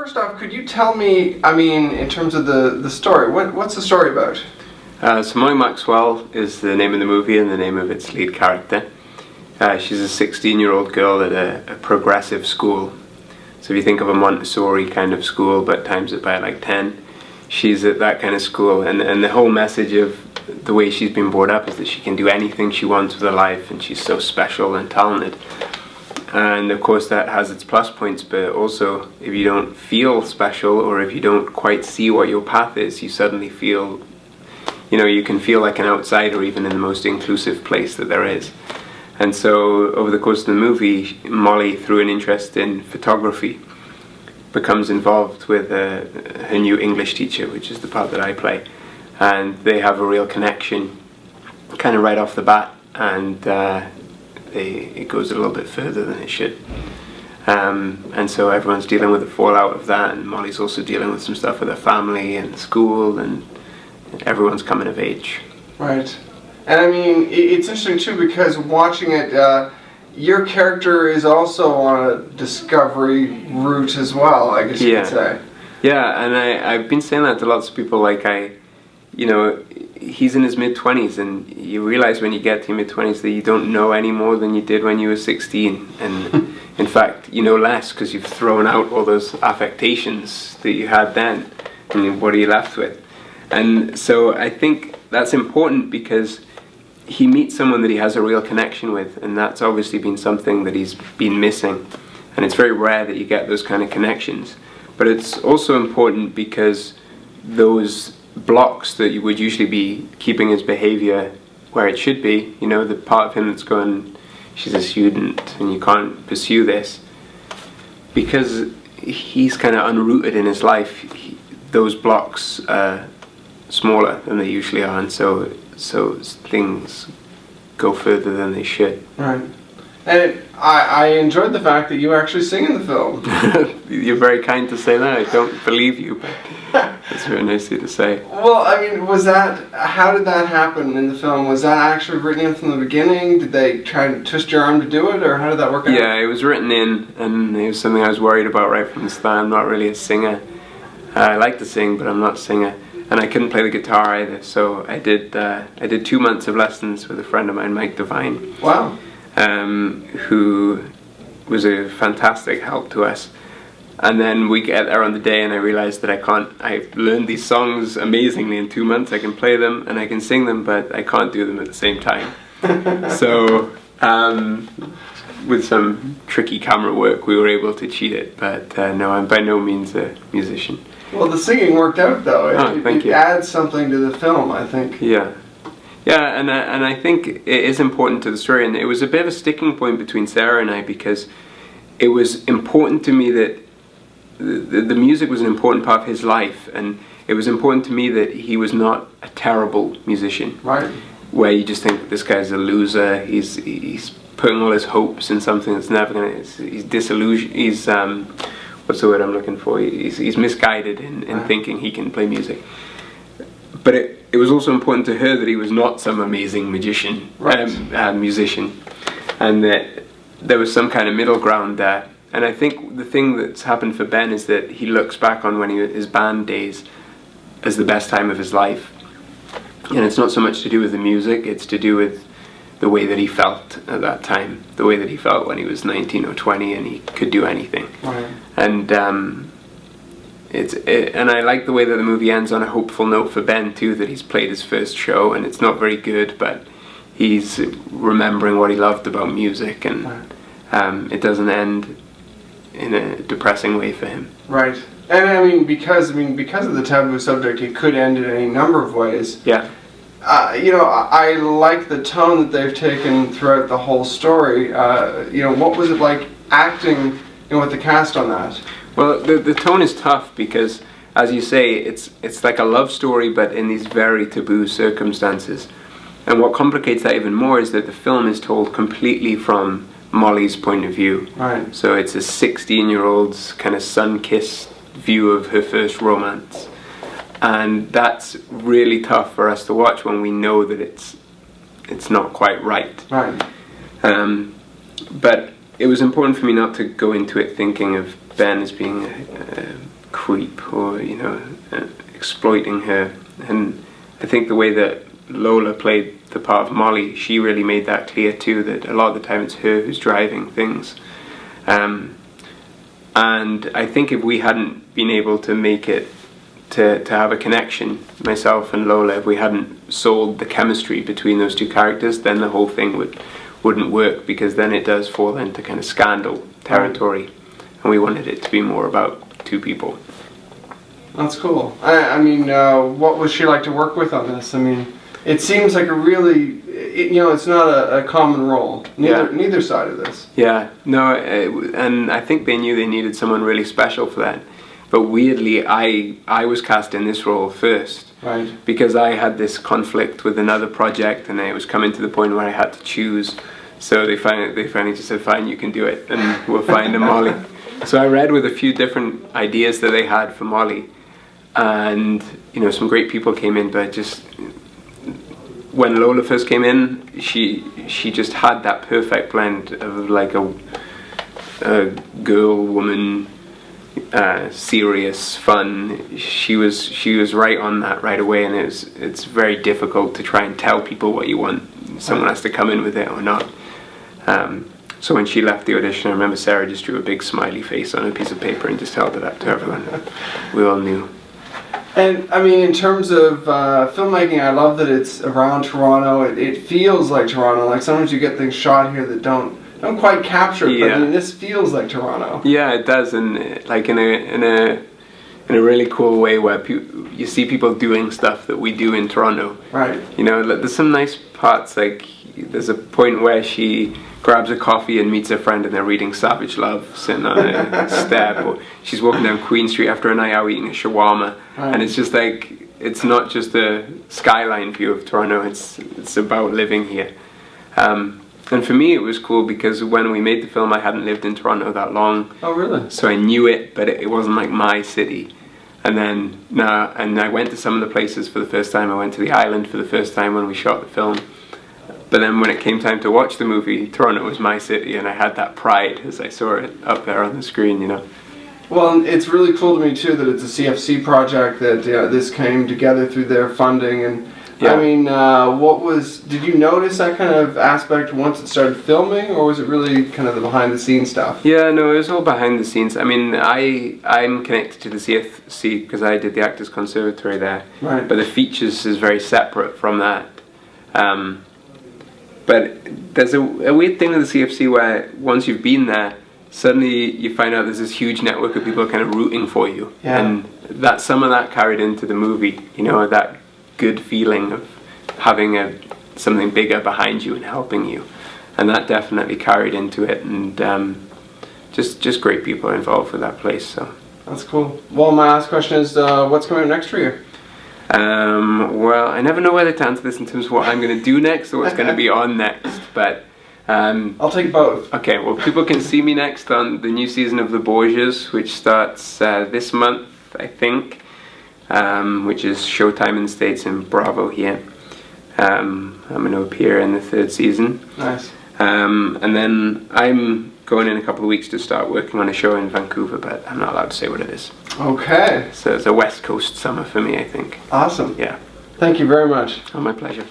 first off, could you tell me, I mean, in terms of the story, what's the story about? So Molly Maxwell is the name of the movie and the name of its lead character. She's a 16-year-old girl at a progressive school. So if you think of a Montessori kind of school, but times it by like 10, she's at that kind of school. And the whole message of the way she's been brought up is that she can do anything she wants with her life, and she's so special and talented. And of course that has its plus points, but also if you don't feel special, or if you don't quite see what your path is, you suddenly feel, you can feel like an outsider even in the most inclusive place that there is. And so over the course of the movie, Molly, through an interest in photography, becomes involved with her new English teacher, which is the part that I play. And they have a real connection kind of right off the bat, and it goes a little bit further than it should. And so everyone's dealing with the fallout of that, and Molly's also dealing with some stuff with her family and school, and everyone's coming of age. Right. And I mean, it's interesting too, because watching it, your character is also on a discovery route as well, I guess you could say. Yeah, and I've been saying that to lots of people, like he's in his mid-20s, and you realize when you get to your mid-20s that you don't know any more than you did when you were 16, and in fact you know less because you've thrown out all those affectations that you had then, and what are you left with? And so I think that's important because he meets someone that he has a real connection with, and that's obviously been something that he's been missing, and it's very rare that you get those kind of connections. But it's also important because those blocks that you would usually be keeping his behavior where it should be, the part of him that's going, she's a student and you can't pursue this, because he's kind of unrooted in his life, those blocks are smaller than they usually are, and so things go further than they should. Right. And I enjoyed the fact that you actually sing in the film. You're very kind to say that. I don't believe you, but it's very nice of you to say. Well, I mean, how did that happen in the film? Was that actually written in from the beginning? Did they try to twist your arm to do it, or how did that work out? Yeah, it was written in, and it was something I was worried about right from the start. I'm not really a singer. I like to sing, but I'm not a singer. And I couldn't play the guitar either, so I did 2 months of lessons with a friend of mine, Mike Devine. Wow. Who was a fantastic help to us. And then we get there on the day and I realized that I've learned these songs amazingly in 2 months. I can play them and I can sing them, but I can't do them at the same time. So with some tricky camera work we were able to cheat it, but no, I'm by no means a musician. Well, the singing worked out though. Thank you. It adds something to the film, I think. Yeah. Yeah, and I think it is important to the story, and it was a bit of a sticking point between Sara and I, because it was important to me that the music was an important part of his life, and it was important to me that he was not a terrible musician. Right. Where you just think this guy's a loser, he's putting all his hopes in something that's never gonna, he's disillusioned, he's, what's the word I'm looking for, he's misguided in thinking he can play music. But it was also important to her that he was not some amazing musician, and that there was some kind of middle ground there. And I think the thing that's happened for Ben is that he looks back on his band days as the best time of his life. And it's not so much to do with the music, it's to do with the way that he felt at that time, the way that he felt when he was 19 or 20 and he could do anything. Right. And and I like the way that the movie ends on a hopeful note for Ben too, that he's played his first show and it's not very good, but he's remembering what he loved about music, and it doesn't end in a depressing way for him. Right. And I mean because of the taboo subject, it could end in any number of ways. Yeah. I like the tone that they've taken throughout the whole story. What was it like acting with the cast on that? Well, the tone is tough because, as you say, it's like a love story, but in these very taboo circumstances. And what complicates that even more is that the film is told completely from Molly's point of view. Right. So it's a 16-year-old's kind of sun-kissed view of her first romance. And that's really tough for us to watch when we know that it's not quite right. Right. But it was important for me not to go into it thinking of Ben as being creep or, you know, exploiting her. And I think the way that Lola played the part of Molly, she really made that clear too, that a lot of the time it's her who's driving things. And I think if we hadn't been able to make it to have a connection, myself and Lola, if we hadn't sold the chemistry between those two characters, then the whole thing wouldn't work, because then it does fall into kind of scandal territory, and we wanted it to be more about two people. That's cool. I mean, what was she like to work with on this? I mean, it seems like a really, it's not a common role. Neither side of this. Yeah, no, and I think they knew they needed someone really special for that. But weirdly, I was cast in this role first. Right. Because I had this conflict with another project, and it was coming to the point where I had to choose. So they finally just said, fine, you can do it, and we'll find a Molly. So I read with a few different ideas that they had for Molly. And, some great people came in, but just when Lola first came in, she just had that perfect blend of like a girl, woman, serious, fun. She was right on that right away, and it's very difficult to try and tell people what you want. Someone has to come in with it or not. So when she left the audition, I remember Sara just drew a big smiley face on a piece of paper and just held it up to everyone. We all knew. And I mean, in terms of filmmaking, I love that it's around Toronto. It feels like Toronto. Like sometimes you get things shot here that don't quite capture it. But I mean, this feels like Toronto. Yeah, it does, and like in a really cool way where you see people doing stuff that we do in Toronto. Right. There's some nice parts. Like there's a point where she grabs a coffee and meets a friend, and they're reading Savage Love sitting on a step, or she's walking down Queen Street after a night out eating a shawarma, and it's just like, it's not just a skyline view of Toronto, it's about living here. And for me it was cool because when we made the film I hadn't lived in Toronto that long. Oh really? So I knew it, but it wasn't like my city. And I went to some of the places for the first time. I went to the island for the first time when we shot the film. But then when it came time to watch the movie, Toronto was my city, and I had that pride as I saw it up there on the screen, Well, it's really cool to me too that it's a CFC project, that this came together through their funding. And I mean, did you notice that kind of aspect once it started filming, or was it really kind of the behind the scenes stuff? Yeah, no, it was all behind the scenes. I mean, I'm connected to the CFC because I did the Actors Conservatory there. Right. But the features is very separate from that. But there's a weird thing with the CFC where once you've been there, suddenly you find out there's this huge network of people kind of rooting for you. Yeah. And some of that carried into the movie, that good feeling of having something bigger behind you and helping you. And that definitely carried into it, and just great people involved with that place. So that's cool. Well, my last question is, what's coming up next for you? Well, I never know whether to answer this in terms of what I'm going to do next or what's going to be on next, but I'll take both. Okay, well, people can see me next on the new season of The Borgias, which starts this month, I think, which is Showtime in the States and Bravo here. I'm going to appear in the third season. Nice. And then I'm going in a couple of weeks to start working on a show in Vancouver, but I'm not allowed to say what it is. Okay. So it's a West Coast summer for me, I think. Awesome. Yeah. Thank you very much. Oh, my pleasure.